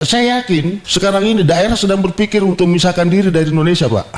Saya yakin sekarang ini daerah sedang berpikir untuk memisahkan diri dari Indonesia, Pak.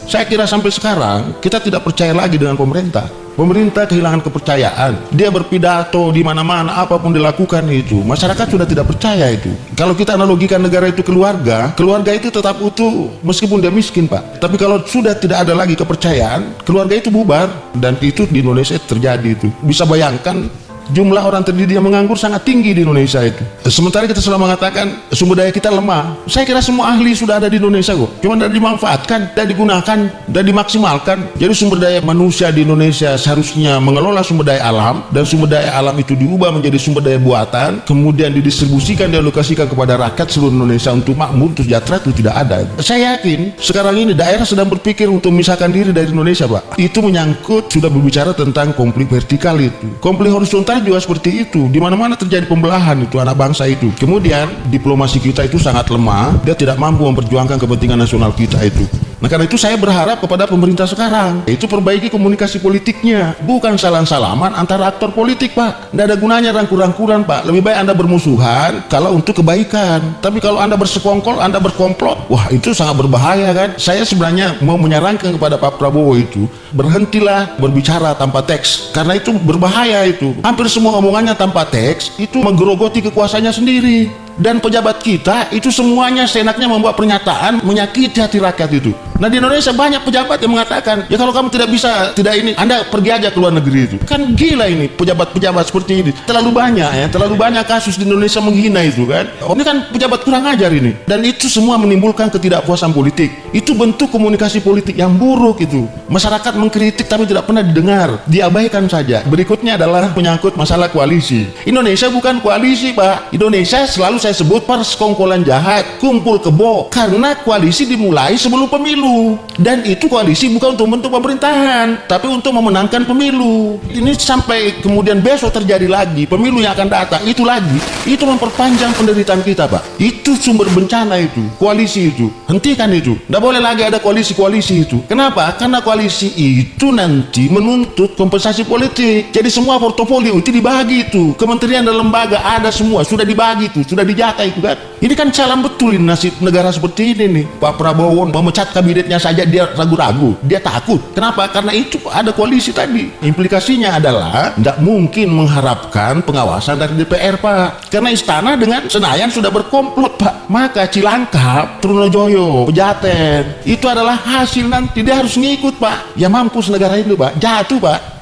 Saya kira sampai sekarang kita tidak percaya lagi dengan pemerintah. Pemerintah kehilangan kepercayaan. Dia berpidato di mana-mana, apapun dilakukan itu, masyarakat sudah tidak percaya itu. Kalau kita analogikan negara itu keluarga, keluarga itu tetap utuh meskipun dia miskin, Pak. Tapi kalau sudah tidak ada lagi kepercayaan, keluarga itu bubar. Dan itu di Indonesia terjadi itu. Bisa bayangkan jumlah orang terdidik yang menganggur sangat tinggi di Indonesia itu. Sementara kita selalu mengatakan sumber daya kita lemah. Saya kira semua ahli sudah ada di Indonesia kok. Cuma tidak dimanfaatkan, tidak digunakan, tidak dimaksimalkan. Jadi sumber daya manusia di Indonesia seharusnya mengelola sumber daya alam, dan sumber daya alam itu diubah menjadi sumber daya buatan, kemudian didistribusikan, dialokasikan kepada rakyat seluruh Indonesia untuk makmur, untuk sejahtera, itu tidak ada. Saya yakin sekarang ini daerah sedang berpikir untuk memisahkan diri dari Indonesia, Pak. Itu menyangkut sudah berbicara tentang konflik vertikal itu. Konflik horizontal juga seperti itu, di mana-mana terjadi pembelahan itu anak bangsa itu. Kemudian diplomasi kita itu sangat lemah, dia tidak mampu memperjuangkan kepentingan nasional kita itu. Nah, karena itu saya berharap kepada pemerintah sekarang itu perbaiki komunikasi politiknya, bukan salam-salaman antara aktor politik, Pak. Tidak ada gunanya rangkul-rangkulan, Pak. Lebih baik Anda bermusuhan kalau untuk kebaikan. Tapi kalau Anda bersekongkol, Anda berkomplot, wah itu sangat berbahaya kan. Saya sebenarnya mau menyarankan kepada Pak Prabowo itu, berhentilah berbicara tanpa teks, karena itu berbahaya itu. Hampir semua omongannya tanpa teks itu menggerogoti kekuasaannya sendiri. Dan pejabat kita itu semuanya seenaknya membuat pernyataan menyakiti hati rakyat itu. Nah, di Indonesia banyak pejabat yang mengatakan, ya kalau kamu tidak bisa, tidak ini, Anda pergi aja ke luar negeri itu. Kan gila ini pejabat-pejabat seperti ini. Terlalu banyak ya, terlalu banyak kasus di Indonesia menghina itu kan. Oh, ini kan pejabat kurang ajar ini. Dan itu semua menimbulkan ketidakpuasan politik. Itu bentuk komunikasi politik yang buruk itu. Masyarakat mengkritik tapi tidak pernah didengar, diabaikan saja. Berikutnya adalah menyangkut masalah koalisi. Indonesia bukan koalisi, Pak. Indonesia selalu saya sebut persekongkolan jahat, kumpul kebo, karena koalisi dimulai sebelum pemilu, dan itu koalisi bukan untuk membentuk pemerintahan tapi untuk memenangkan pemilu. Ini sampai kemudian besok terjadi lagi pemilu yang akan datang, itu lagi, itu memperpanjang penderitaan kita, Pak. Itu sumber bencana itu, koalisi itu. Hentikan itu, tidak boleh lagi ada koalisi-koalisi itu. Kenapa? Karena koalisi itu nanti menuntut kompensasi politik. Jadi semua portofolio itu dibagi itu, kementerian dan lembaga ada semua, sudah dibagi itu, sudah dijatah itu kan. Ini kan salam betul ini nasib negara seperti ini nih. Pak Prabowo memecat kabinetnya saja dia ragu-ragu, dia takut. Kenapa? Karena itu ada koalisi tadi. Implikasinya adalah tidak mungkin mengharapkan pengawasan dari DPR, Pak. Karena istana dengan Senayan sudah berkomplot, Pak. Maka Cilangkap, Trunojoyo, Pejaten, itu adalah hasil nanti dia harus ngikut, Pak. Ya mampus negara itu, Pak. Jatuh, Pak.